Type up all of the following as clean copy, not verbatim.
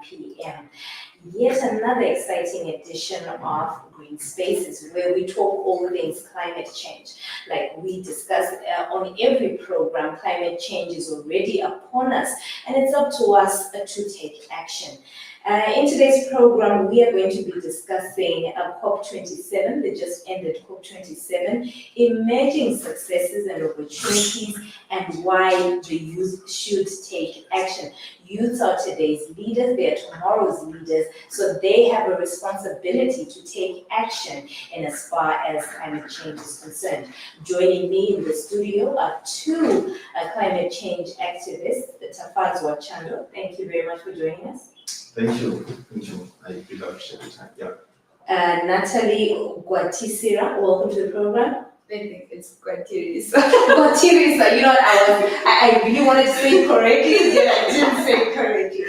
p.m. Yet another exciting edition of Green Spaces, where we talk all things climate change. Like we discuss on every program, climate change is already upon us, and it's up to us to take action. In today's program, we are going to be discussing COP27, the just ended COP27, emerging successes and opportunities, and why the youth should take action. Youths are today's leaders, they are tomorrow's leaders, so they have a responsibility to take action in as far as climate change is concerned. Joining me in the studio are two climate change activists, the Tafadzwa Chando. Thank you very much for joining us. Thank you. I really appreciate the time. Yeah. Natalie Gwatirisa, welcome to the program. I think it's Gwatirisa. Gwatirisa, you know what, I really wanted to say it correctly, yet I didn't say it correctly.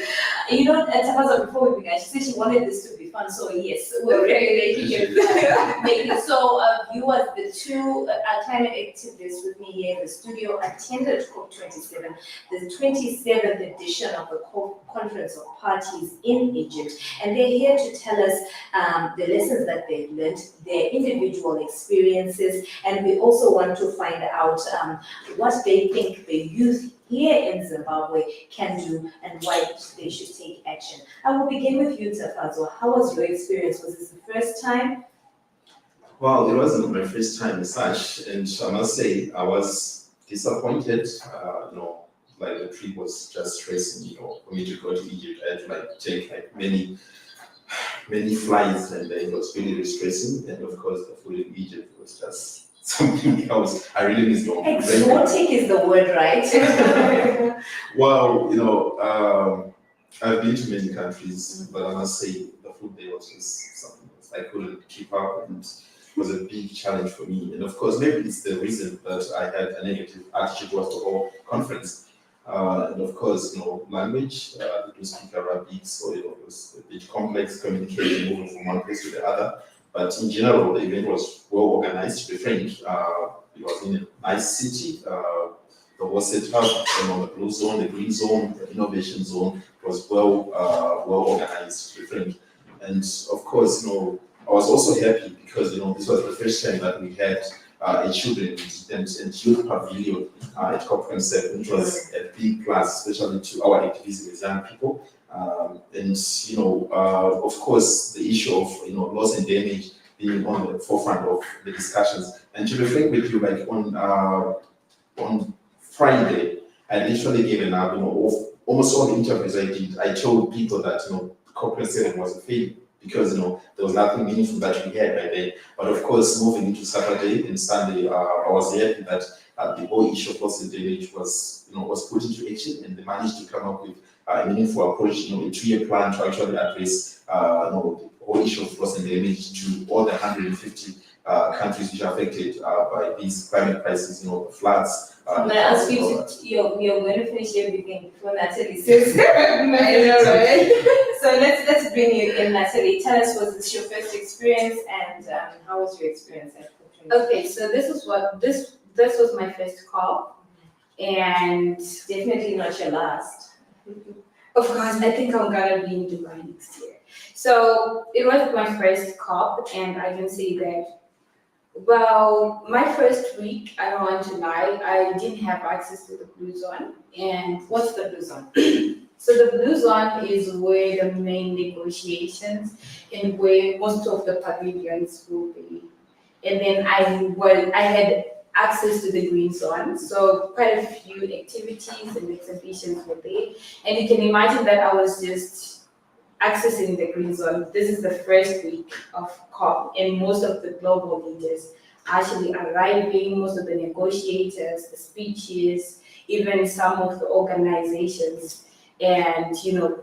You know, Tafadzwa, before we began, she said she wanted this to be fun, so yes, we're regulating it. So, viewers, the two climate activists with me here in the studio attended COP27, the 27th edition of the COP Conference of Parties in Egypt, and they're here to tell us the lessons that they've learned, their individual experiences, and we also want to find out what they think the youth here in Zimbabwe can do and why they should take action. I will begin with you, Tafadzwa. How was your experience? Was this the first time? Well, it wasn't my first time as such, and I must say I was disappointed. Like the trip was just stressing. For me to go to Egypt, I had to take many flights, and it was really stressing. And of course, the food in Egypt was just something else. I really miss your exotic is the word, right? Well, I've been to many countries, but I must say the food there was just something else. I couldn't keep up, and it was a big challenge for me. And of course, maybe it's the reason that I had a negative attitude towards the whole conference. And of course, language, they do speak Arabic, so it was a bit complex communicating, moving from one place to the other. But in general, the event was well organized, to be frank. It was in a nice city. The whole setup, the blue zone, the green zone, the innovation zone was well organized, to be frank. And of course, I was also happy because this was the first time that we had a children's and youth pavilion at COP27, which was a big plus, especially to our activism with young people. Of course, the issue of loss and damage being on the forefront of the discussions. And to be frank with you, like on Friday, I literally gave an up. Almost all the interviews I did, I told people that COP27 was a failure because there was nothing meaningful that we had by then. But of course, moving into Saturday and Sunday, I was happy that the whole issue of loss and damage was put into action, and they managed to come up with a meaningful approach, a 2-year plan to actually address the whole issue of loss and damage to all the 150 countries which are affected by these climate crises, the floods. I'm going to ask you you're going to finish everything before Natalie says. I know, right? So let's bring you in, Natalie. Tell us, was this your first experience, and how was your experience at COP27? Okay, so this was my first call, and definitely not your last. Of course, I think I'm gonna be in Dubai next year. So it was my first COP, and I can say that, well, my first week, I don't want to lie, I didn't have access to the blue zone. And what's the blue zone? So the blue zone is where the main negotiations and where most of the pavilions will be. And then I had access to the green zone, so quite a few activities and exhibitions were there. And you can imagine that I was just accessing the green zone. This is the first week of COP, and most of the global leaders actually arriving, most of the negotiators, the speeches, even some of the organizations and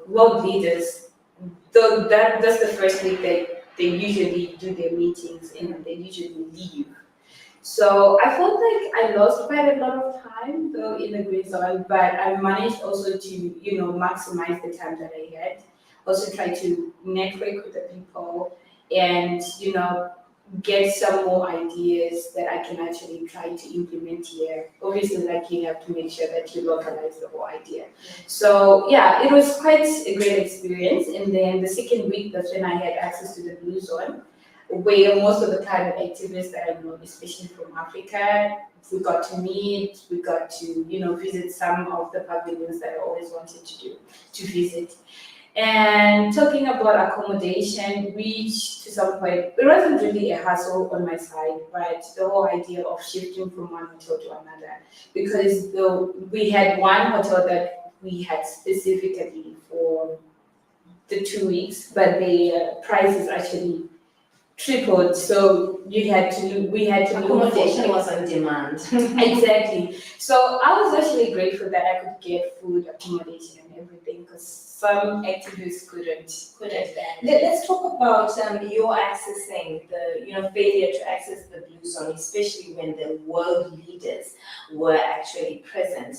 world leaders. So that's the first week that they usually do their meetings and they usually leave. So I felt like I lost quite a lot of time though in the green zone, but I managed also to, maximize the time that I had. Also try to network with the people and, get some more ideas that I can actually try to implement here. Obviously, like you have to make sure that you localize the whole idea. So yeah, it was quite a great experience. And then the second week, that's when I had access to the Blue Zone, where most of the climate activists that I know, especially from Africa, we got to meet, we got to, visit some of the pavilions that I always wanted to visit. And talking about accommodation, which to some point, it wasn't really a hassle on my side, but the whole idea of shifting from one hotel to another, because we had one hotel that we had specifically for the 2 weeks, but the price is actually tripled, so we had to look Accommodation for was on demand. exactly. So I was actually grateful that I could get food, accommodation, and everything, because some activists couldn't. Let's talk about your accessing the failure to access the Blue Zone, especially when the world leaders were actually present.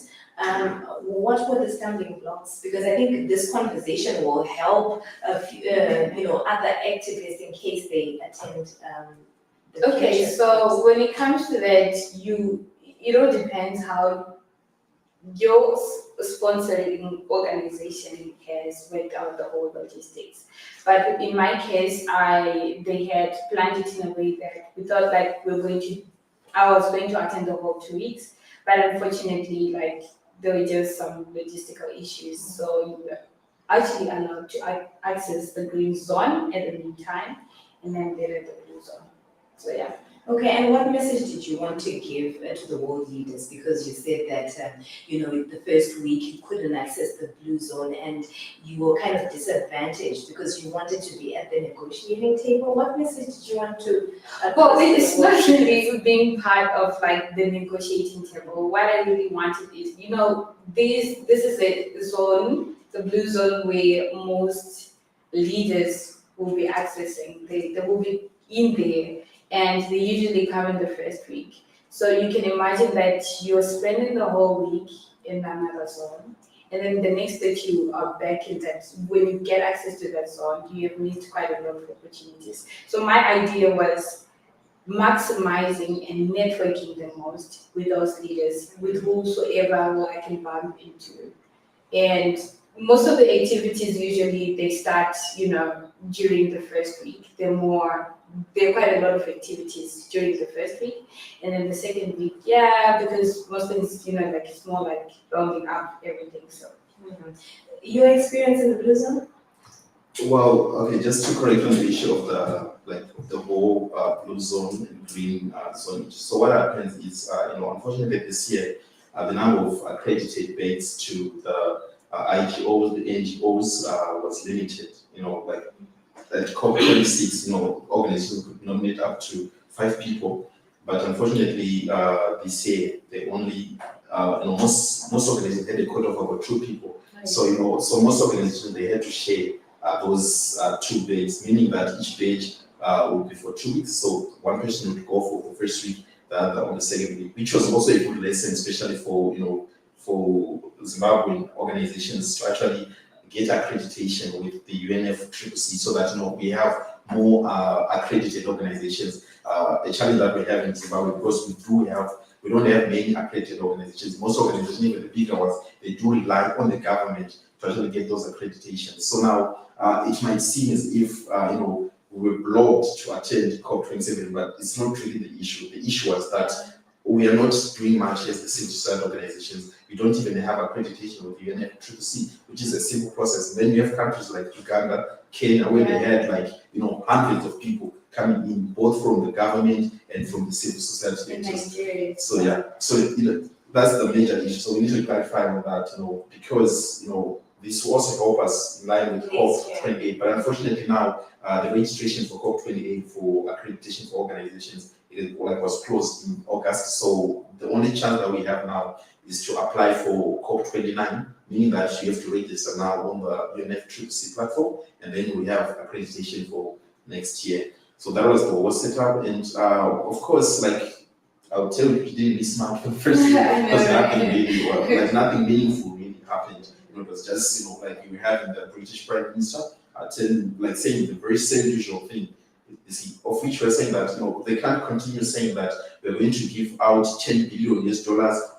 What were the stumbling blocks? Because I think this conversation will help other activists in case they attend. The Okay, future so when it comes to that, it all depends how your sponsoring organization has worked out the whole logistics. But in my case, they had planned it in a way that we thought like I was going to attend the whole 2 weeks, but unfortunately, like there were just some logistical issues, so you were actually allowed to access the green zone at the meantime, and then later the blue zone. So yeah. Okay, and what message did you want to give to the world leaders? Because you said that, the first week you couldn't access the Blue Zone and you were kind of disadvantaged because you wanted to be at the negotiating table. What message did you want to Well, pass to it's the world not leaders? really being part of like the negotiating table. What I really wanted is, this is a zone, the blue zone, where most leaders will be accessing. They will be in there, and they usually come in the first week. So you can imagine that you're spending the whole week in another zone, and then the next that you are back in that, when you get access to that zone, you have missed quite a lot of opportunities. So my idea was maximizing and networking the most with those leaders, with whosoever I can bump into. And most of the activities usually they start, during the first week. There are quite a lot of activities during the first week. And then the second week, because most things, like it's more like rounding up everything. So Mhm. Your experience in the Blue Zone? Well, okay, just to correct on the issue of the whole blue zone and green zone. So what happens is, unfortunately this year, the number of accredited beds to the IGOs, the NGOs was limited. Like at COP26, organizations could nominate up to 5 people, but unfortunately this year they only, most organizations had a quota of about 2 people. So so most organizations they had to share those 2 beds, meaning that each bed would be for 2 weeks. So one person would go for the first week, the other on the second week, which was also a good lesson, especially for Zimbabwean organizations to actually get accreditation with the UNFCCC, so that we have more accredited organizations. A challenge that we have in Zimbabwe, because we don't have many accredited organizations. Most organizations, even the bigger ones, they do rely on the government to actually get those accreditations. So now it might seem as if we were blocked to attend COP27, but it's not really the issue. The issue was that we are not doing much as the civil society organizations. We don't even have accreditation with the UNFCCC, which is a simple process. And then you have countries like Uganda, Kenya, where they had hundreds of people coming in, both from the government and from the civil society. in Nigeria. So that's the major issue. So we need to clarify on that, because this will also help us in line with COP28. But unfortunately now, the registration for COP28 for accreditation for organizations was closed in August. So the only chance that we have now is to apply for COP29, meaning that you have to register now on the UNFCCC platform, and then we have accreditation for next year. So that was the whole setup, and of course, I'll tell you, you didn't miss much for the first year because nothing really, nothing meaningful really happened. It was just, like you were having the British Prime Minister saying the very same usual thing. You see, of which we're saying that, they can't continue saying that we're going to give out $10 billion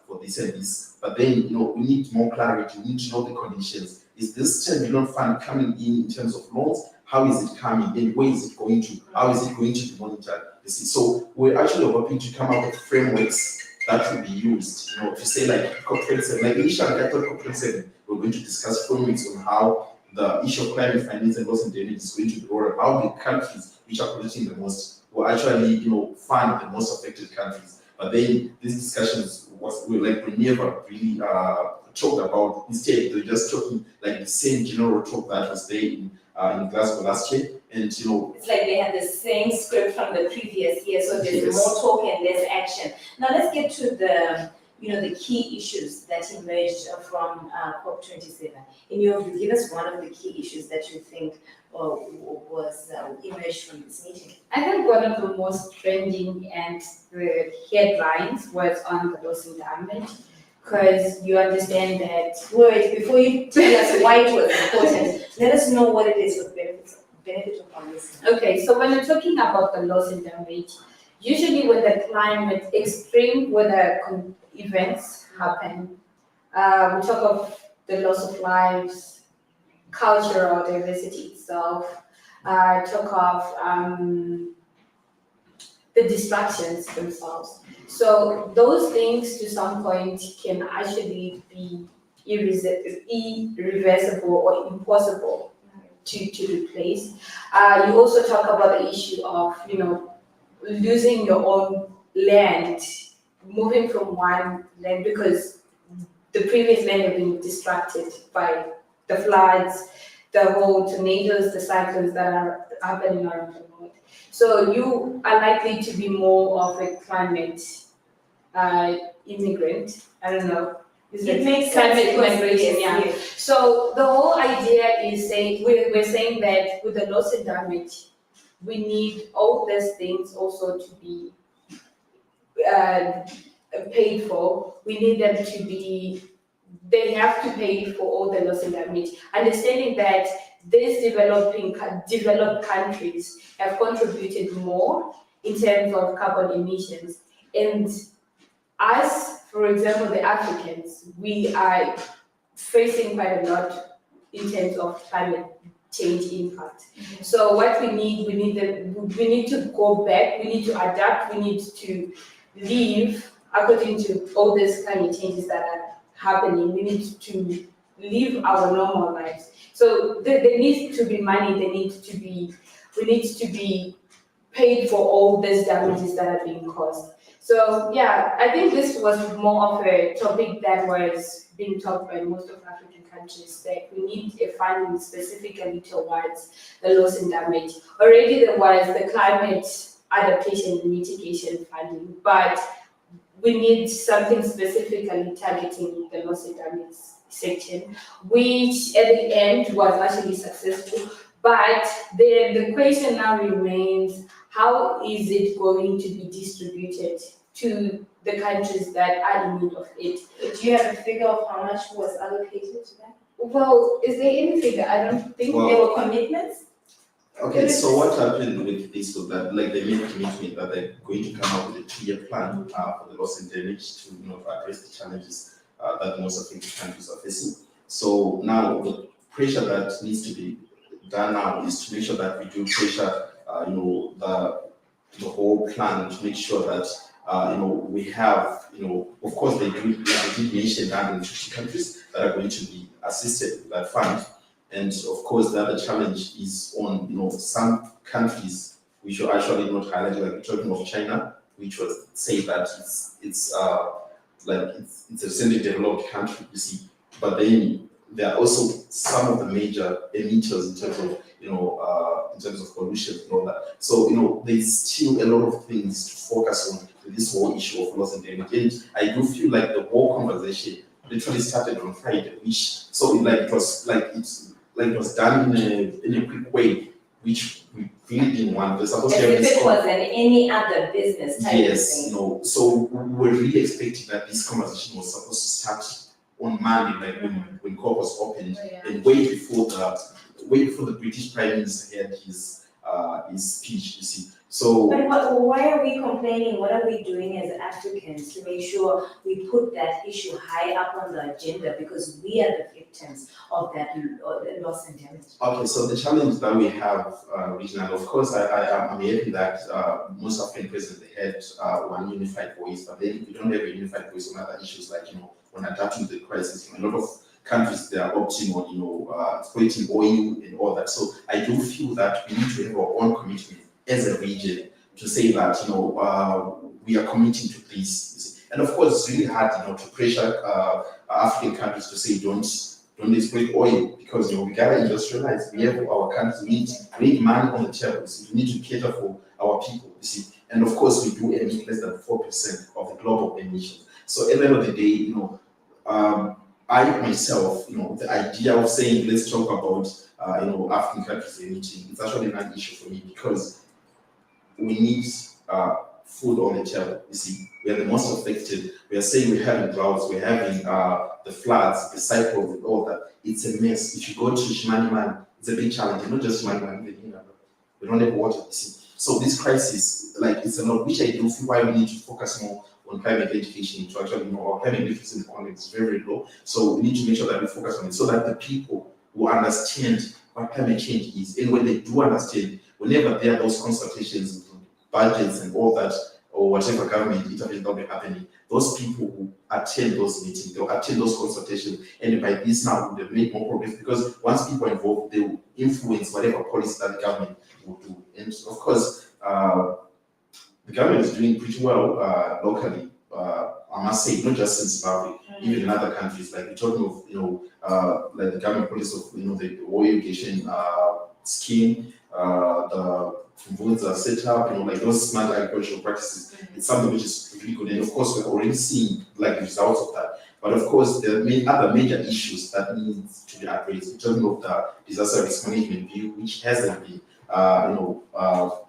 for this and this. But then, we need more clarity. We need to know the conditions. Is this 10 billion fund coming in terms of loans? How is it coming? And where is it going to? How is it going to be monitored? You see, so we're actually hoping to come up with frameworks that will be used, to say like COP27, like initially I thought COP27, we're going to discuss frameworks on how the issue of climate finance and loss and damage is going to be rolled out, how the countries which are polluting the most will actually, fund the most affected countries. But then these discussions we never really talked about. Instead, they're just talking like the same general talk that was there in Glasgow last year. And it's like they had the same script from the previous year, so there's Yes. more talk and less action. Now let's get to the the key issues that emerged from COP27. In your view, give us one of the key issues that you think was emerged from this meeting. I think one of the most trending and the headlines was on the loss and damage, because you understand that. Wait, before you tell us why it was important, let us know what it is for the benefit of our listeners. Okay, so when we're talking about the loss and damage, usually when the climate extreme weather events happen, we talk of the loss of lives, cultural diversity itself, talk of the distractions themselves. So those things to some point can actually be irreversible or impossible to replace. You also talk about the issue of, losing your own land, moving from one land because the previous land have been distracted by the floods, the whole tornadoes, the cyclones that are happening around the world. So you are likely to be more of a climate immigrant. I don't know. It makes climate sense because migration, yeah. yes. So the whole idea is we're saying that with the loss and damage, we need all these things also to be paid for. We need them to be, they have to pay for all the loss and damage. Understanding that these developed countries have contributed more in terms of carbon emissions. And us, for example, the Africans, we are facing quite a lot in terms of climate change impact. So what we need to go back, we need to adapt, we need to live according to all these climate changes that are happening. We need to live our normal lives. So there needs to be money, we need to be paid for all these damages that are being caused. So yeah, I think this was more of a topic that was being talked by most of African countries, that we need a funding specifically towards the loss and damage. Already there was the climate adaptation and mitigation funding, but we need something specifically targeting the loss and damage section, which at the end was actually successful. But the question now remains, how is it going to be distributed to the countries that are in need of it? Do you have a figure of how much was allocated to that? Well, is there any figure? I don't think Well, There were commitments? Okay, so what happened with this was that, like, they made a commitment that they're going to come up with a 2-year plan for the loss and damage to, address the challenges that most affected countries are facing. So now the pressure that needs to be done now is to make sure that we do pressure, the whole plan to make sure that, we have, of course they did mention 150 countries that are going to be assisted with that fund. And of course, the other challenge is on, some countries which are actually not highlighted, like we're talking of China, which was say that it's a recently developed country, you see. But then there are also some of the major emitters in terms of, in terms of pollution and all that. So, there's still a lot of things to focus on with this whole issue of loss and damage. And I do feel like the whole conversation literally started on Friday, it was done in a quick way, which we really didn't want. We're supposed to have As if this it was any other business type of Yes, thing. so we're really expecting that this conversation was supposed to start on Monday, like when COP was opened, and way before the British Prime Minister had his his speech, you see. So, But why are we complaining? What are we doing as Africans to make sure we put that issue high up on the agenda, because we are the victims of that loss and damage? okay, so the challenge that we have regional, of course, I'm happy that most African presidents they had one unified voice, but then we don't have a unified voice on other issues like, when adapting to the crisis. A lot of countries they are opting on, exploiting oil and all that. So I do feel that we need to have our own commitment as a region to say that we are committing to this. You see. And of course, it's really hard, to pressure African countries to say don't exploit oil, because we gotta industrialize. We have our countries. We need money on the table. So we need to cater for our people. You see, and of course, we do emit less than 4% of the global emissions. So at the end of the day, I myself, the idea of saying let's talk about African countries emitting, it's actually not an issue for me, because we need food on the table. You see, we are the most affected. We are saying we're having droughts, we're having the floods, the cycles, and all that. It's a mess. If you go to Shimaniman, it's a big challenge. Not just Shimaniman, we don't have water. You see, so this crisis, it's a lot, which I do feel why we need to focus more on climate education to actually our climate literacy in the economy is very, very low. So we need to make sure that we focus on it, so that the people who understand what climate change is, and when they do understand, whenever there are those consultations, budgets and all that, or whatever government intervention that will be happening, those people who attend those meetings, they'll attend those consultations, and by this now they'll make more progress, because once people are involved, they will influence whatever policy that the government will do. And of course, the government is doing pretty well locally. I must say, not just in Zimbabwe, even in other countries. Like we're talking of, like the government policy of, the oil irrigation scheme, the Tafadzwa set up, like those smart agricultural practices. It's something which is really good, and of course we're already seeing the results of that. But of course, there are other major issues that need to be addressed. We're talking of the disaster risk management bill, which hasn't been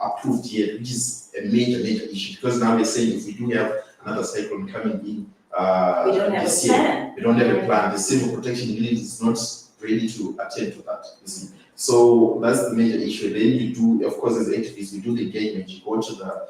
approved yet, which is a major issue, because now they're saying if we do have another cyclone coming in We don't have a this year, plan. we don't have a plan. The civil protection unit is not ready to attend to that. You see. So that's the major issue. Then you do, of course, as activists, you do the engagement. You go to the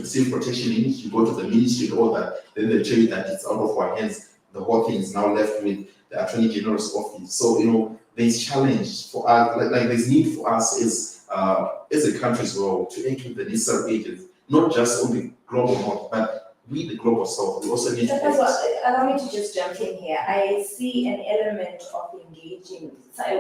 civil protection unit. You go to the ministry and all that. Then they tell you that it's out of our hands. The whole thing is now left with the Attorney General's office. So there's challenge for us. Like there's need for us as a country as well to act with the necessary agents, not just on the global north, but we, the global south, we also need to act. Allow me to just jump in here. I see an element of engaging,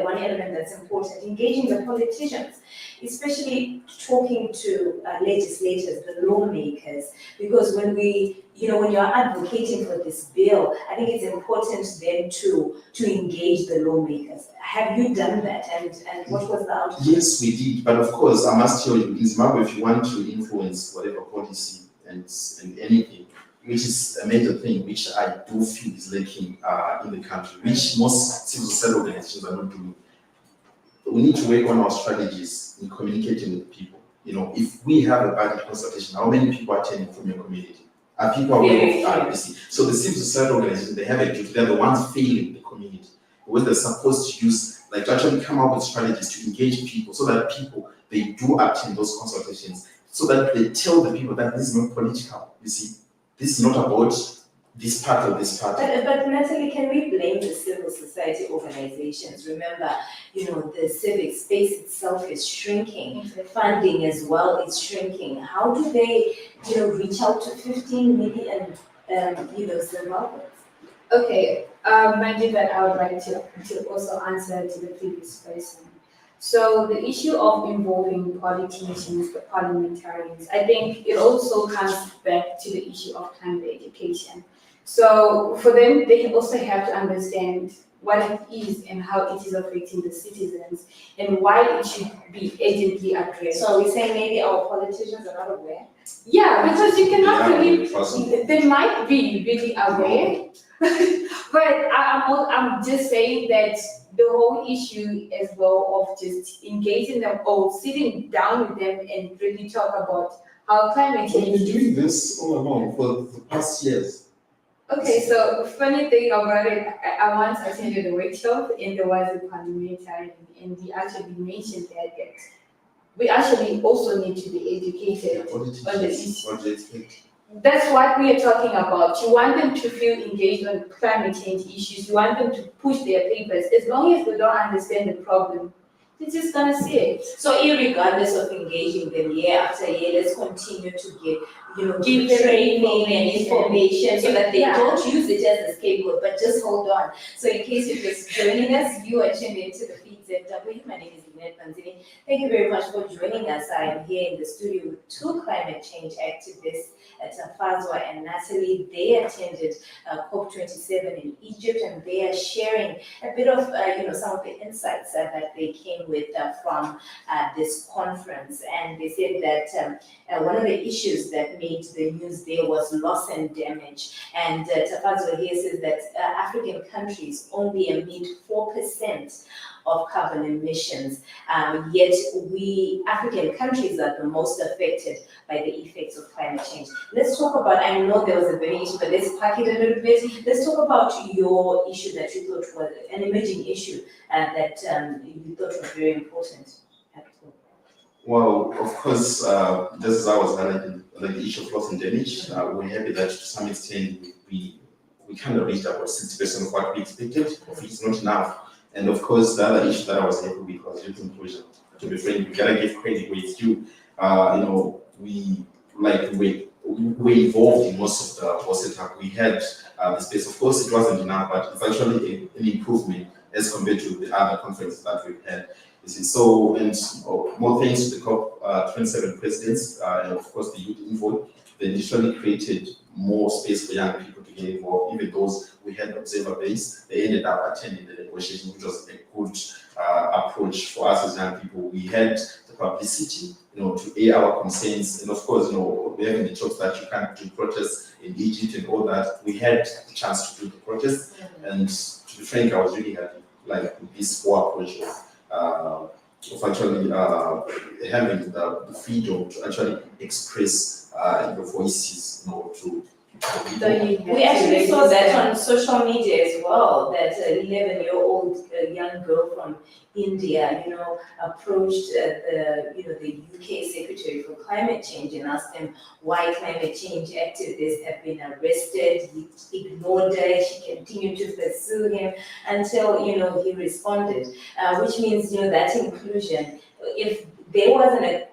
one element that's important, engaging the politicians, especially talking to legislators, the lawmakers, because when when you're advocating for this bill, I think it's important then to engage the lawmakers. Have you done that, and what was the outcome? Yes, we did, but of course, I must tell you, in Zimbabwe, if you want to influence whatever policy and anything, which is a major thing, which I do feel is lacking in the country, which most civil society organizations are not doing. We need to work on our strategies in communicating with people. If we have a budget consultation, how many people are attending from your community? Are people aware of RBC? So the civil society organizations, they have a duty. They're the ones failing the community, where they're supposed to use, to actually come up with strategies to engage people, so that people, they do attend those consultations, so that they tell the people that this is not political. You see, this is not about this part or this part. But Natalie, can we blame the civil society organizations? Remember, the civic space itself is shrinking. The funding as well is shrinking. How do they, reach out to 15 million, Zimbabweans? Okay, mind you that I would like to also answer to the previous person. So the issue of involving politicians, the parliamentarians, I think it also comes back to the issue of climate education. So for them, they also have to understand what it is and how it is affecting the citizens, and why it should be urgently addressed. So are we saying maybe our politicians are not aware? Yeah, because you cannot really, possible. they might be really aware, but I'm just saying that the whole issue as well of just engaging them or sitting down with them and really talk about how climate We've change been doing this all along for the past years. Okay, so funny thing about it, I once attended a workshop and there was a parliamentarian and he actually mentioned that we actually also need to be educated What did on the you issue. what do you expect? That's what we are talking about. You want them to feel engaged on climate change issues. You want them to push their papers. As long as they don't understand the problem, they're just gonna see it. So irregardless of engaging them year after year, let's continue to give Give them training and information so that they Yeah. don't use it as a scapegoat, but just hold on. So in case you're just joining us, you are tuned into the Feeds FW. My name is Lynette Manzini. Thank you very much for joining us. I am here in the studio with two climate change activists, Tafadzwa and Natalie. They attended COP27 in Egypt, and they are sharing a bit of some of the insights that they came with from this conference. And they said that one of the issues that made the news there was loss and damage. And Tafadzwa here says that African countries only emit 4% of carbon emissions, yet we African countries are the most affected by the effects of climate change. Let's talk about, I know there was a burning issue, but let's pack it a little bit. Let's talk about your issue that you thought was an emerging issue that you thought was very important. Well, of course, just as I was highlighting, like the issue of loss and damage, we're happy that to some extent we kind of reached about 60% of what we expected, of which is not enough. And of course, the other issue that I was happy with was youth inclusion. To be frank, we gotta give credit where it's due. We were involved in most of the whole setup. We had the space. Of course, it wasn't enough, but it's actually an improvement as compared to the other conferences that we've had. You see, so, and more thanks to the COP27 presidents and of course the youth involved, they initially created more space for young people to get involved. Even those we had observer base, they ended up attending the negotiation, which was a good approach for us as young people. We had the publicity, to air our concerns, and of course, we're having the talks that you can't do protests in Egypt and all that. We had the chance to do the protests, and to be frank, I was really happy, like with this whole approach of actually having the freedom to actually express your voices, to We actually saw that on social media as well, that 11-year-old young girl from India, approached the UK Secretary for Climate Change and asked him why climate change activists have been arrested. He ignored her. She continued to pursue him until, he responded, which means, that inclusion, if there wasn't a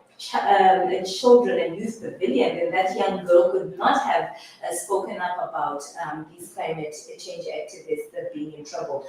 children and youth pavilion, then that young girl could not have spoken up about these climate change activists that being in trouble.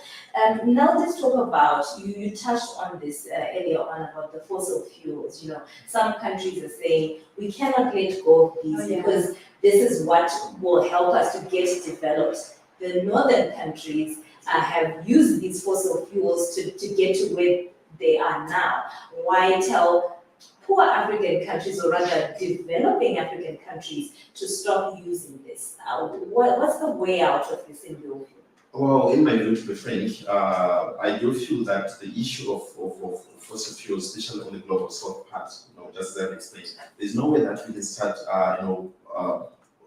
Now let's talk about, you touched on this earlier on about the fossil fuels. Some countries are saying we cannot let go of these because this is what will help us to get developed. The northern countries have used these fossil fuels to get to where they are now. Why tell poor African countries, or rather developing African countries, to stop using this? What's the way out of this in your view? Well, in my view, to be frank, I do feel that the issue of fossil fuels, especially on the global south part, just as I've explained, there's no way that we can start,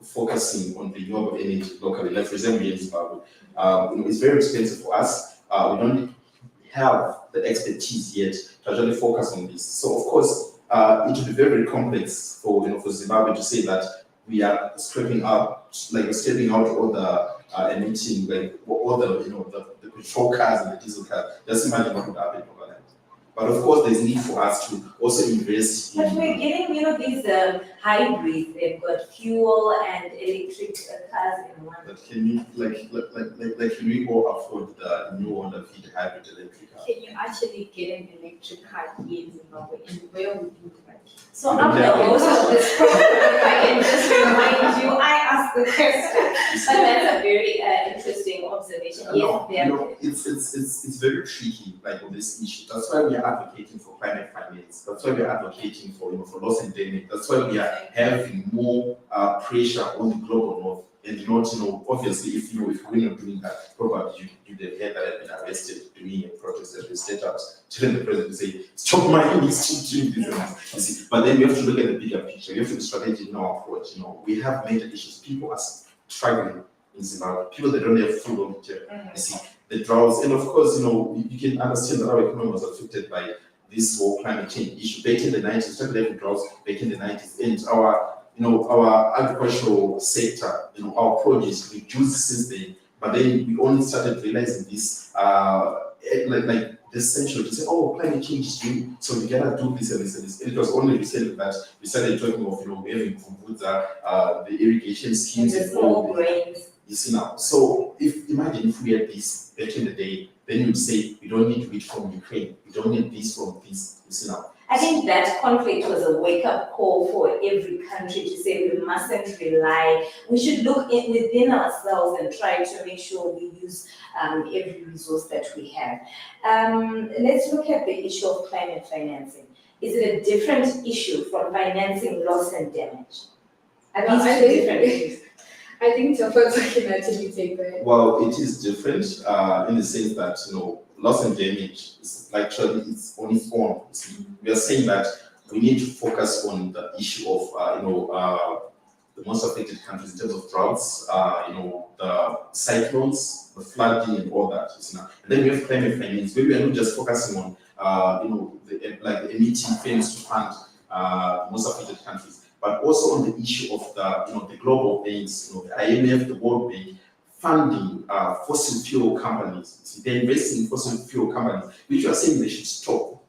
focusing on renewable energy locally. Like for example, in Zimbabwe, it's very expensive for us. We don't have the expertise yet to actually focus on this. So of course, it would be very complex for Zimbabwe to say that we are scraping out all the emitting, all the petrol cars and the diesel cars. Just imagine what would happen overnight. But of course, there's need for us to also invest But we're getting, these hybrids. They've got fuel and electric cars in one. But can we all afford the new Honda Fit hybrid electric car? Can you actually get an electric car here in Zimbabwe, and where would you like? So I'm the host of this program. If I can just remind you, I asked the question. But that's a very interesting observation. It's very tricky, on this issue. That's why we are advocating for climate finance. That's why we are advocating for loss and damage. That's why we are having more pressure on the global north. And obviously, if we're not doing that, probably you'd have heard that I've been arrested doing a protest that we set out, telling the president to say, stop mining, stop doing this. You see, but then we have to look at the bigger picture. We have to be strategic in our approach. We have major issues. People are struggling. in Zimbabwe, people that don't have food on the table. You see, the droughts, and of course, you can understand that our economy was affected by this whole climate change issue. Back in the 90s, we started having droughts back in the 90s, and our agricultural sector, our produce reduced since then. But then we only started realizing this, like this century, to say, oh, climate change is due, so we gotta do this and this and this. And it was only recently that we started talking of, having Kumbudza, the irrigation schemes And the small grains. You see now. So imagine if we had this back in the day, then you'd say we don't need wheat from Ukraine, we don't need this from this. You see now. I think that conflict was a wake-up call for every country to say we mustn't rely. We should look within ourselves and try to make sure we use every resource that we have. Let's look at the issue of climate financing. Is it a different issue from financing loss and damage? Are these two different issues? I think Tafadzwa can actually take that. Well, it is different in the sense that loss and damage is actually it's on its own. We are saying that we need to focus on the issue of the most affected countries in terms of droughts, the cyclones, the flooding, and all that. And then we have climate finance, where we are not just focusing on the emitting firms to fund the most affected countries, but also on the issue of the global banks, the IMF, the World Bank, funding fossil fuel companies. See, they're investing in fossil fuel companies, which you are saying they should stop.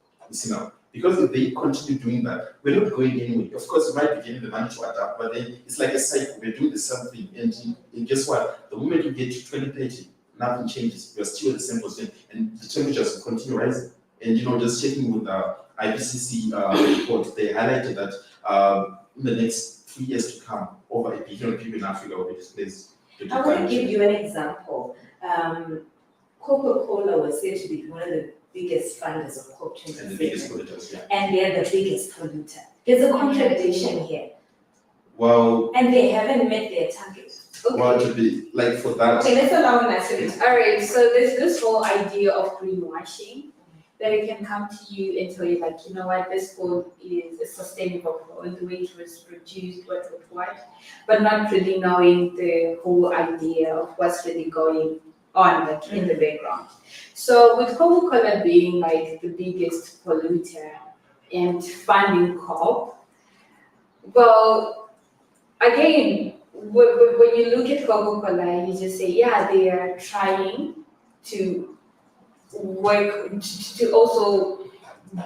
Now, because if they continue doing that, we're not going anywhere. Of course, we might be getting the money to adapt, but then it's like a cycle. We're doing the same thing, and guess what? The moment you get to 2030, nothing changes. We're still at the same position, and the temperatures will continue rising. And just checking with the IPCC report, they highlighted that in the next 3 years to come, over 1 billion people in Africa will be displaced. I want to give you an example. Coca-Cola was said to be one of the biggest funders of COP27. And the biggest polluters, yeah. And they're the biggest polluter. There's a contradiction here. Well, and they haven't met their target. Okay. well, to be like for that. Okay, let's allow Natalie. All right, so there's this whole idea of greenwashing that it can come to you and tell you, like, you know what, this food is a sustainable food, the way it was produced, what, but not really knowing the whole idea of what's really going on, like, in the background. So with Coca-Cola being like the biggest polluter and funding COP, well, again, when you look at Coca-Cola, you just say, yeah, they are trying to work to also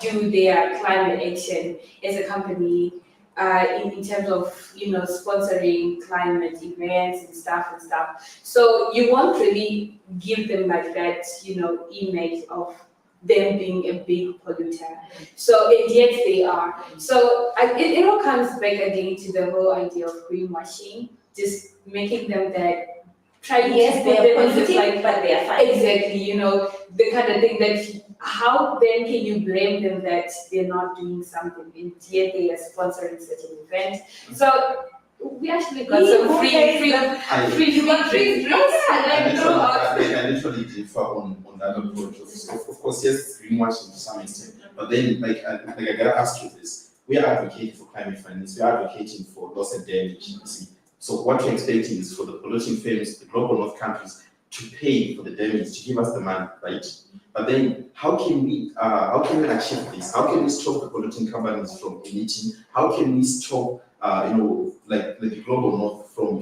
do their climate action as a company in terms of, sponsoring climate events and stuff. So you won't really give them like that, image of them being a big polluter. So, and yet they are. So it all comes back again to the whole idea of greenwashing, just making them that trying Yes, to they're put them as positive, like, but they're fine. exactly, the kind of thing that how then can you blame them that they're not doing something and yet they are sponsoring such an event? So we actually got some free I literally differ on that approach. Of course, yes, greenwashing to some extent, but then I gotta ask you this: we are advocating for climate finance, we are advocating for loss and damage. You see, so what you're expecting is for the polluting firms, the global north countries, to pay for the damage, to give us the money, right? But then, how can we achieve this? How can we stop the polluting companies from emitting? How can we stop, like the global north from,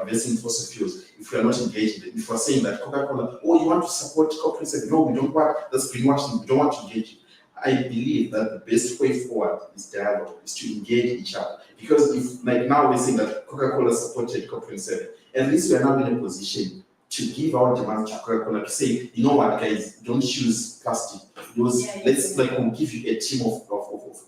investing in fossil fuels if we are not engaged in it? If we're saying that Coca-Cola, oh, you want to support COP27? No, we don't want. That's greenwashing. We don't want to engage. I believe that the best way forward is dialogue, is to engage each other. Because if, like now, we're saying that Coca-Cola supported COP27, at least we are now in a position to give our demands to Coca-Cola to say, you know what, guys, don't use plastic. We'll give you a team of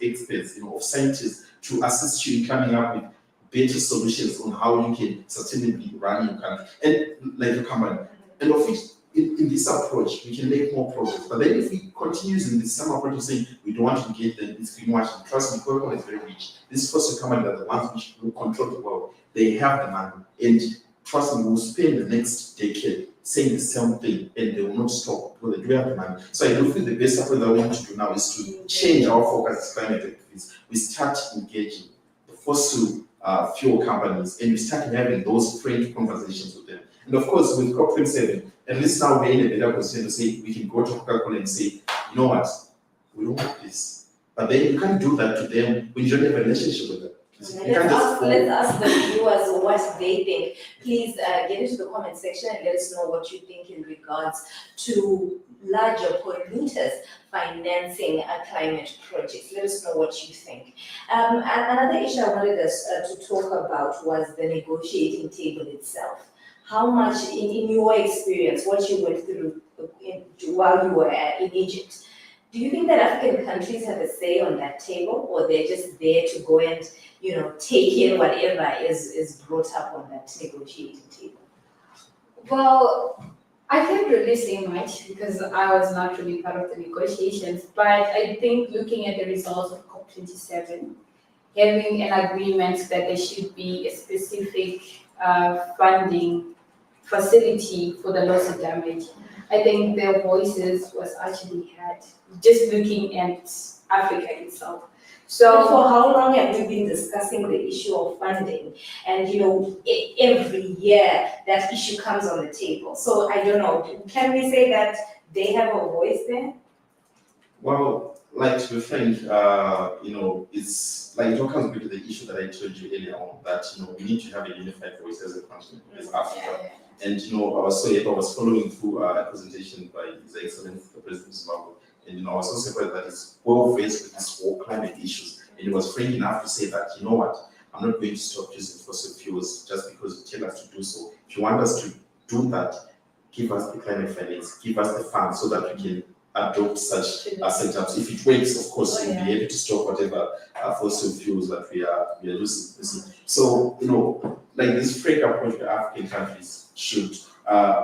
experts, of scientists to assist you in coming up with better solutions on how you can sustainably run your country and like your company. And of which, in this approach, we can make more progress. But then if we continue using the same approach of saying we don't want to engage them, it's greenwashing. Trust me, Coca-Cola is very rich. This fossil company are the ones which will control the world. They have the money. And trust me, we'll spend the next decade saying the same thing and they will not stop because they do have the money. So I do feel the best approach that we need to do now is to change our focus as climate activists. We start engaging the fossil fuel companies and we start having those frank conversations with them. And of course, with COP27, at least now we're in a better position to say we can go to Coca-Cola and say, you know what, we don't want this. But then you can't do that to them when you don't have a relationship with them. You can't just Let's ask the viewers what they think. Please get into the comment section and let us know what you think in regards to larger polluters financing climate projects. Let us know what you think. And another issue I wanted us to talk about was the negotiating table itself. How much, in your experience, what you went through while you were in Egypt, do you think that African countries have a say on that table, or they're just there to go and, take in whatever is brought up on that negotiating table? Well, I can't really say much because I was not really part of the negotiations, but I think looking at the results of COP27, having an agreement that there should be a specific funding facility for the loss of damage, I think their voices was actually heard, just looking at Africa itself. So So for how long have we been discussing the issue of funding? And every year that issue comes on the table. So I don't know, can we say that they have a voice there? Well, like to be frank, it's like it all comes back to the issue that I told you earlier on, that we need to have a unified voice as a continent, as Africa. And I was so happy, I was following through a presentation by His Excellency the President of Zimbabwe, and I was so surprised that he's well versed with this whole climate issues. And he was frank enough to say that, you know what, I'm not going to stop using fossil fuels just because you tell us to do so. If you want us to do that, give us the climate finance, give us the funds so that we can adopt such setups. If it works, of course, we'll be able to stop whatever fossil fuels that we are losing. So, like this frank approach to African countries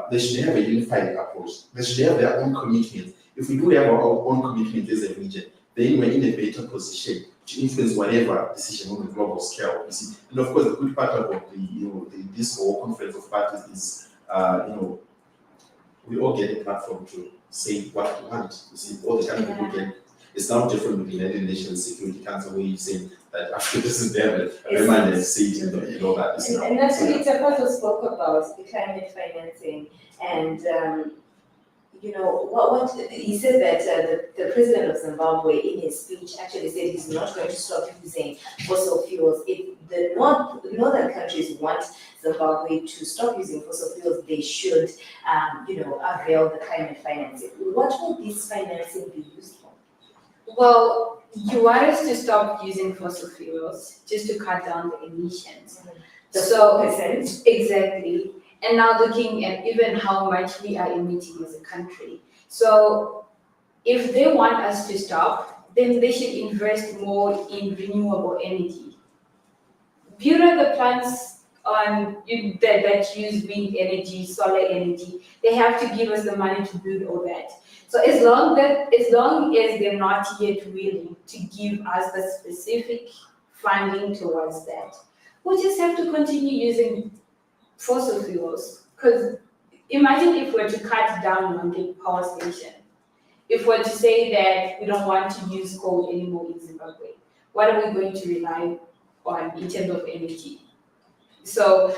they should have a unified approach. They should have their own commitment. If we do have our own commitment as a region, then we're in a better position to influence whatever decision on the global scale. You see, and of course, the good part about this whole conference of parties is, we all get a platform to say what we want. You see, all the time people get. It's now different with the United Nations Security Council, where you say that Africa doesn't have a reminder seat and all that. And Natalie Tafadzwa spoke about the climate financing, and what he said that the president of Zimbabwe in his speech actually said he's not going to stop using fossil fuels. If the northern countries want Zimbabwe to stop using fossil fuels, they should, avail the climate financing. What will this financing be used for? well, you want us to stop using fossil fuels just to cut down the emissions. The So 4%? exactly. And now looking at even how much we are emitting as a country. So if they want us to stop, then they should invest more in renewable energy. Build the plants that use wind energy, solar energy. They have to give us the money to build all that. So as long as they're not yet willing to give us the specific funding towards that, we'll just have to continue using fossil fuels. Because imagine if we're to cut down on the power station, if we're to say that we don't want to use coal anymore in Zimbabwe, what are we going to rely on in terms of energy? So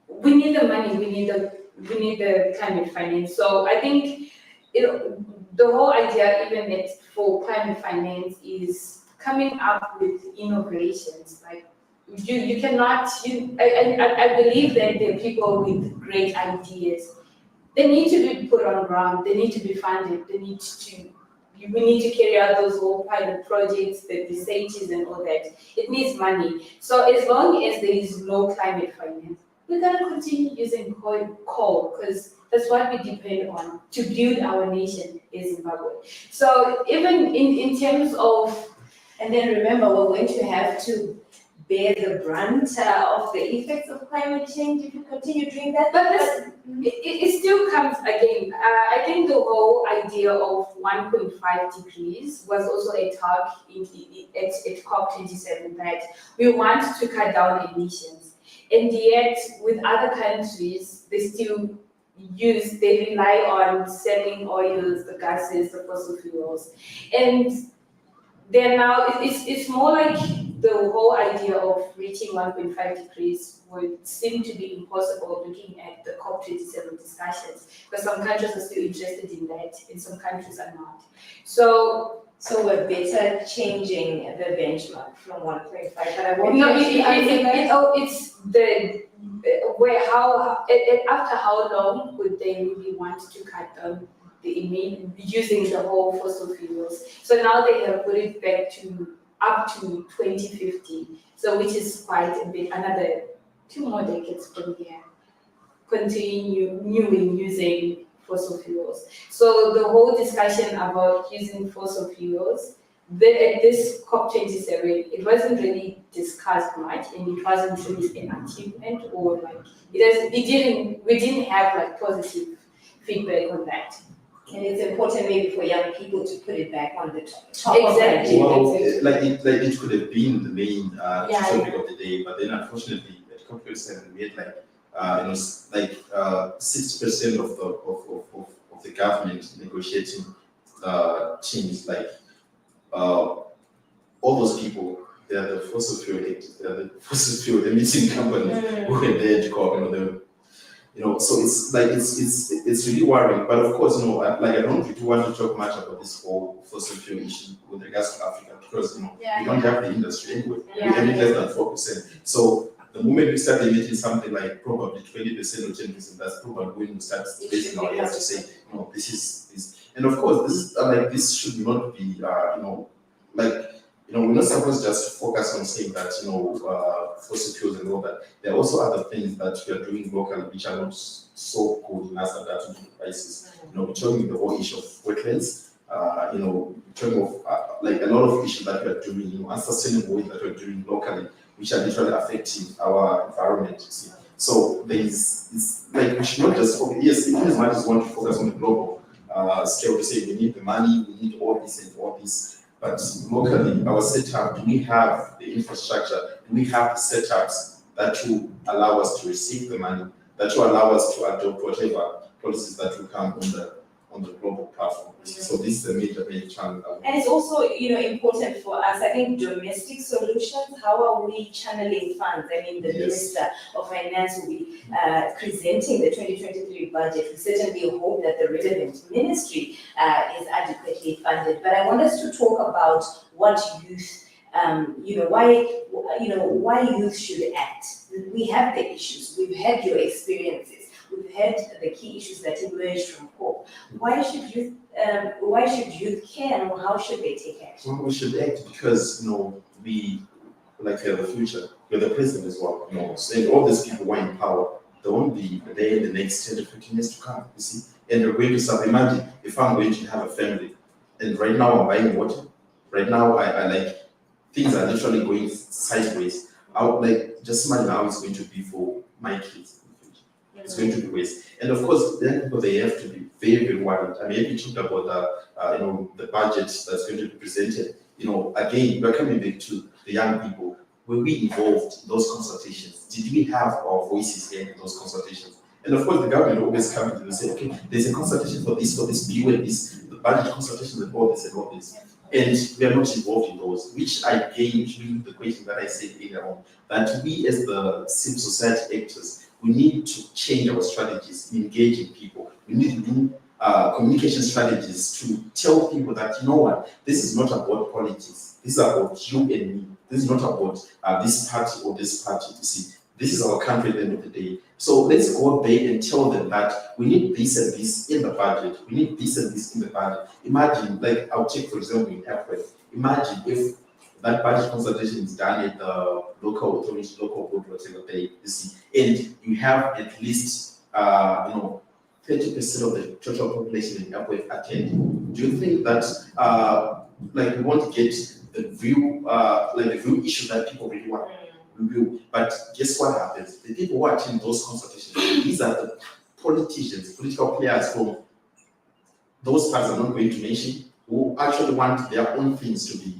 we need the money, we need the climate finance. So I think the whole idea, even for climate finance, is coming up with innovations. Like you cannot. I believe that there are people with great ideas. They need to be put on ground. They need to be funded. We need to carry out those whole pilot projects, the researches and all that. It needs money. So as long as there is no climate finance, we're gonna continue using coal because that's what we depend on to build our nation in Zimbabwe. So even in terms of, And then remember, we're going to have to bear the brunt of the effects of climate change if you continue doing that. but it still comes again. I think the whole idea of 1.5 degrees was also a talk at COP27 that we want to cut down emissions. And yet, with other countries, they rely on selling oils, the gases, the fossil fuels. And they're now, it's more like the whole idea of reaching 1.5 degrees would seem to be impossible looking at the COP27 discussions, because some countries are still interested in that and some countries are not. So we're better changing the benchmark from 1.5, but I want no, you to answer that. it's the where after how long would they really want to cut down using the whole fossil fuels? So now they have put it back to up to 2050, so which is quite a bit, another 2 more decades from here, continuing using fossil fuels. So the whole discussion about using fossil fuels, at this COP27, it wasn't really discussed much, and it wasn't really an achievement, or like we didn't have like positive feedback on that. And it's important maybe for young people to put it back on the top Exactly. Well, Exactly. it could have been the main Yeah, topic of the day, but then unfortunately at COP27 we had like 60% of the government negotiating change, like all those people, they are the fossil fuel emitting companies who were there to COP, so it's like it's really worrying. But of course, I don't really want to talk much about this whole fossil fuel issue with regards to Africa, because we don't have the industry anyway. We emit less than 4%. So the moment we start emitting something like probably 20% or 10%, that's probably when we start basing our heads to say, this is this. And of course, this should not be we're not supposed just to focus on saying that, fossil fuels and all that. There are also other things that we are doing locally which are not so good in us adapting to the crisis. We're talking the whole issue of wetlands, we're talking of like a lot of issues that we are doing, unsustainable ways that we're doing locally, which are literally affecting our environment, you see. So it's like we should not just focus, yes, even as much as we want to focus on the global scale to say we need the money, we need all this and all this. But locally, our setup, do we have the infrastructure? Do we have the setups that will allow us to receive the money, that will allow us to adopt whatever policies that will come on the global platform? So this is a major challenge. And it's also, important for us, I think, domestic solutions. How are we channeling funds? I mean, the Minister of Finance will be presenting the 2023 budget. We certainly hope that the relevant ministry is adequately funded. But I want us to talk about what youth, why youth should act. We have the issues. We've had your experiences. We've had the key issues that emerged from COP. Why should youth care, and how should they take action? Well, we should act because we have the future. We're the president as well. And all these people who are in power, they won't be there in the next 10 to 15 years to come. You see, and we're going to start. Imagine if I'm going to have a family, and right now I'm buying water. Right now I like things are literally going sideways. I would just imagine how it's going to be for my kids. It's going to be waste. And of course, young people, they have to be very, very worried. I mean, if you talk about the budget that's going to be presented, again, we're coming back to the young people. Were we involved in those consultations? Did we have our voices here in those consultations? And of course, the government will always come and say, okay, there's a consultation for this bill and this, the budget consultation and all this and all this. And we are not involved in those, which I gain through the question that I said earlier on, that we as the civil society actors, we need to change our strategies, engaging people. We need to do communication strategies to tell people that, this is not about politics. This is about you and me. This is not about this party or this party. You see, this is our country at the end of the day. So let's go back and tell them that we need this and this in the budget. We need this and this in the budget. Imagine, I'll take for example in April. Imagine if that budget consultation is done at the local authority, local board, whatever they see, and you have at least 30% of the total population in April attending. Do you think that we want to get the real issue that people really want? We will. But guess what happens? The people who attend those consultations, these are the politicians, political players from those parts I'm not going to mention, who actually want their own things to be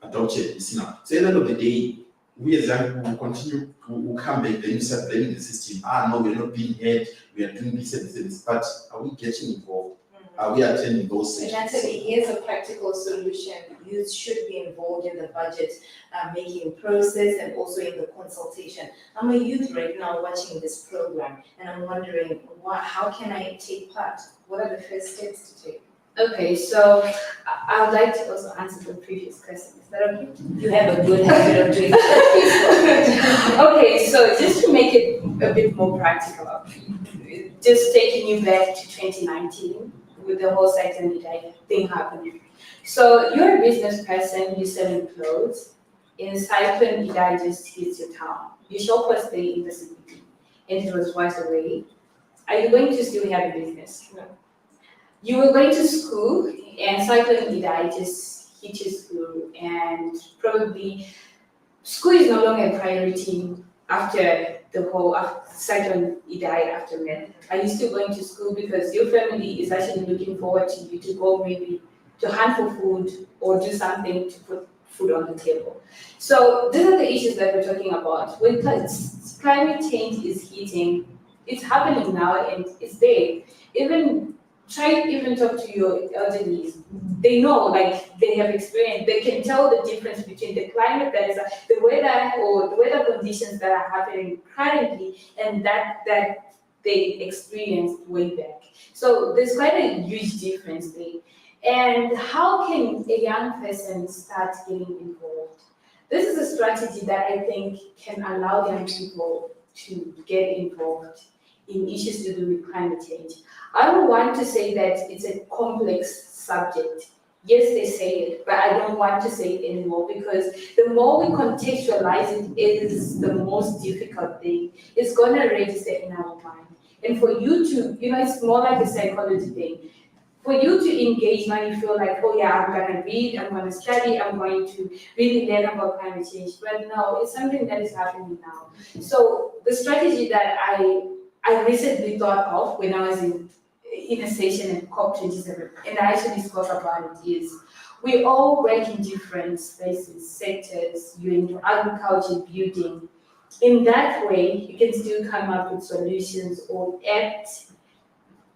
adopted. You see now. So at the end of the day, we as young people will continue to come back, then you start blaming the system. No, we're not being heard, we are doing this and this and this. But are we getting involved? Are we attending those And sessions? Natalie, here's a practical solution. Youth should be involved in the budget making process and also in the consultation. I'm a youth right now watching this program, and I'm wondering, how can I take part? What are the first steps to take? Okay, so I would like to also answer the previous question. Is that okay? You have a good habit of doing that. Okay, so just to make it a bit more practical, just taking you back to 2019 with the whole second thing happening. So you're a business person, you're selling clothes. In Cyclone, Idai just hits your town. Your shop was there in the city, and it was twice away. Are you going to still have a business? No. You were going to school, and Cyclone Idai just hit your school, and probably school is no longer a priority after the whole Cyclone Idai aftermath. Are you still going to school because your family is actually looking forward to you to go maybe to hunt for food or do something to put food on the table? So these are the issues that we're talking about. When climate change is hitting, it's happening now and it's there. Even talk to your elderly. They know, like they have experience. They can tell the difference between the climate that is the weather or the weather conditions that are happening currently and that they experienced way back. So there's quite a huge difference there. And how can a young person start getting involved? This is a strategy that I think can allow young people to get involved in issues to do with climate change. I don't want to say that it's a complex subject. Yes, they say it, but I don't want to say it anymore because the more we contextualize it is the most difficult thing. It's going to register in our mind. And for you to, it's more like a psychology thing. For you to engage when you feel like, oh yeah, I'm going to read, I'm going to study, I'm going to really learn about climate change. But no, it's something that is happening now. So the strategy that I recently thought of when I was in a session at COP27, and I actually spoke about it, is we all work in different spaces, sectors, you're into agriculture, building. In that way, you can still come up with solutions or act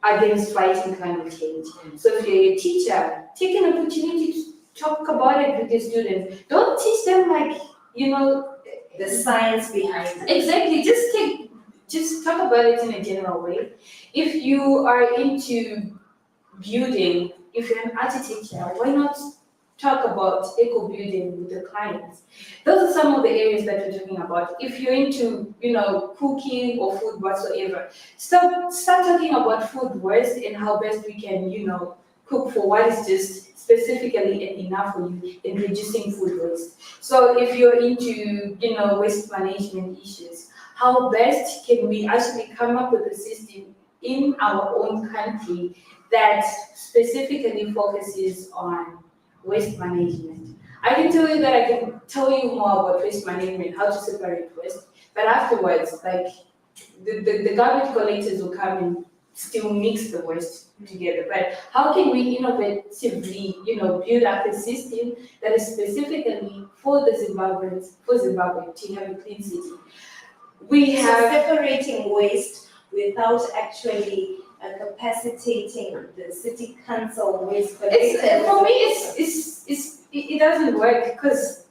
against fighting climate change. So if you're a teacher, take an opportunity to talk about it with your students. Don't teach them like, The science behind it. exactly, just talk about it in a general way. If you are into building, if you're an architecture, why not talk about eco building with the clients? Those are some of the areas that we're talking about. If you're into, cooking or food whatsoever, start talking about food waste and how best we can, cook for what is just specifically and enough for you in reducing food waste. So if you're into, waste management issues, how best can we actually come up with a system in our own country that specifically focuses on waste management? I can tell you that I can tell you more about waste management, how to separate waste, but afterwards, like the garbage collectors will come and still mix the waste together. But how can we innovatively, build up a system that is specifically for Zimbabwe to have a clean city? We So have separating waste without actually capacitating the city council waste collectors. for me, it doesn't work because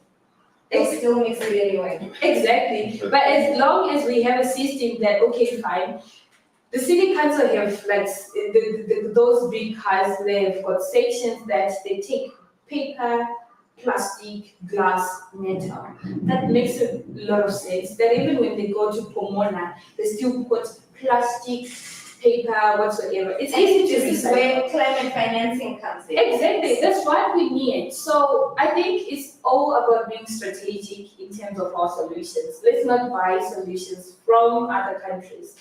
They still mix it anyway. exactly. But as long as we have a system that okay, fine, the city council have like those big cars. They've got sections that they take paper, plastic, glass, metal. That makes a lot of sense. That even when they go to Pomona, they still put plastic, paper, whatsoever. It's easy to This is recycle. where climate financing comes in. Exactly, that's what we need. So I think it's all about being strategic in terms of our solutions. Let's not buy solutions from other countries.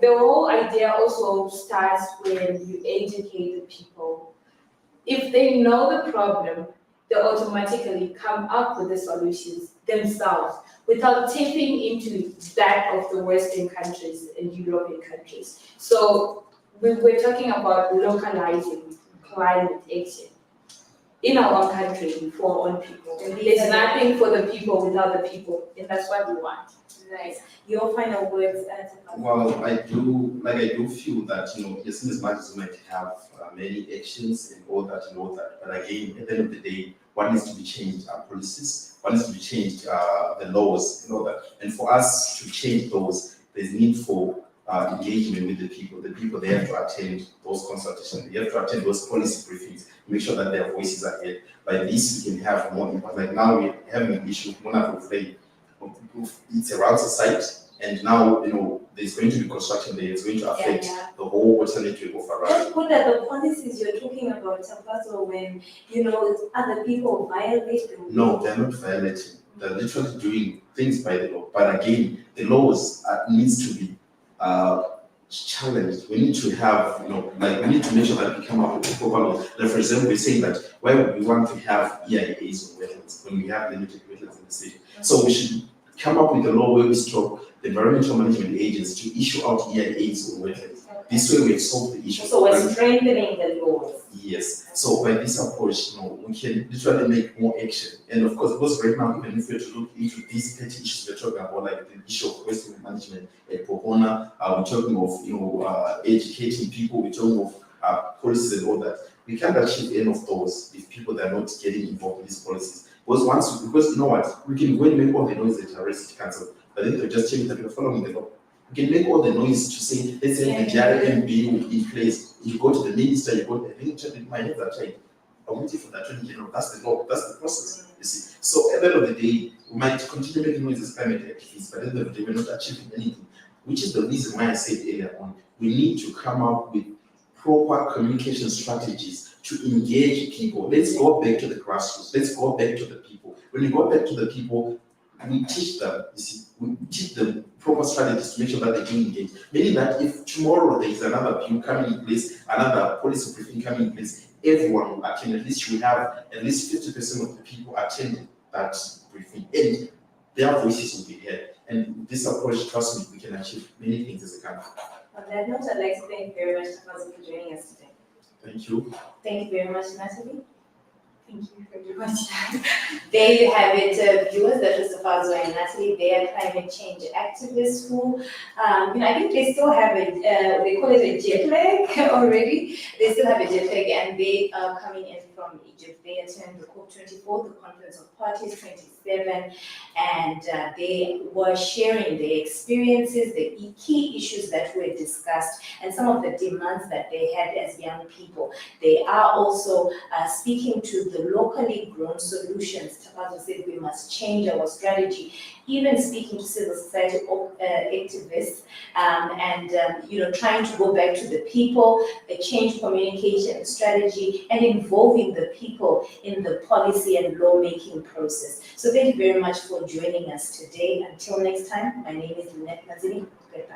The whole idea also starts when you educate the people. If they know the problem, they automatically come up with the solutions themselves without tapping into that of the Western countries and European countries. So we're talking about localizing climate action in our own country for our own people. There's nothing for the people without the people, and that's what we want. Nice. Your final words, Tafadzwa? Well, I do feel that, yes, in as much as we might have many actions and all that, but again, at the end of the day, what needs to be changed are policies, what needs to be changed are the laws and all that. And for us to change those, there's need for engagement with the people. The people, they have to attend those consultations, they have to attend those policy briefings, make sure that their voices are heard. By this, we can have more impact. Like now, we're having an issue, one of the it's a router site, and now there's going to be construction there. It's going to affect the whole water network of around. What are the policies you're talking about, Tafadzwa, when other people violate them? No, they're not violating. They're literally doing things by the law. But again, the laws needs to be challenged. We need to have, we need to make sure that we come up with a proper law. Like for example, we say that why would we want to have EIAs on wetlands when we have limited wetlands in the city? So we should come up with a law where we stop the environmental management agents to issue out EIAs on wetlands. This way we solve the issue. So we're strengthening the laws. Yes. So by this approach, we can literally make more action. And of course, because right now, even if we were to look into these petty issues we're talking about, like the issue of waste management at Pohona, we're talking of educating people, we're talking of policies and all that. We can't achieve any of those if people are not getting involved in these policies. Because you know what, we can go and make all the noise that arrest council, but then they'll just change that we're following the law. We can make all the noise to say, let's say the GRM bill in place. You go to the minister, you go to the minister, my hands are tied. I'm waiting for that attorney general. That's the law, that's the process, you see. So at the end of the day, we might continue making noise as climate activists, but at the end of the day, we're not achieving anything, which is the reason why I said earlier on, we need to come up with proper communication strategies to engage people. Let's go back to the grassroots. Let's go back to the people. When we go back to the people, we teach them, we teach them proper strategies to make sure that they do engage. Meaning that if tomorrow there is another bill coming in place, another policy briefing coming in place, everyone will attend. At least we have at least 50% of the people attending that briefing, and their voices will be heard. And with this approach, trust me, we can achieve many things as a country. On that note, I'd like to thank you very much, Tafadzwa, for joining us today. Thank you. Thank you very much, Natalie. Thank you very much. There you have it, viewers. That was Tafadzwa and Natalie. They are climate change activists who, I think they still have they call it a jet lag already. They still have a jet lag, and they are coming in from Egypt. They attend the COP24, the Conference of Parties 27, and they were sharing their experiences, the key issues that were discussed, and some of the demands that they had as young people. They are also speaking to the locally grown solutions. Tafadzwa said we must change our strategy, even speaking to civil society activists, trying to go back to the people, change communication strategy, and involving the people in the policy and lawmaking process. So thank you very much for joining us today. Until next time, my name is Lynette Manzini. Goodbye.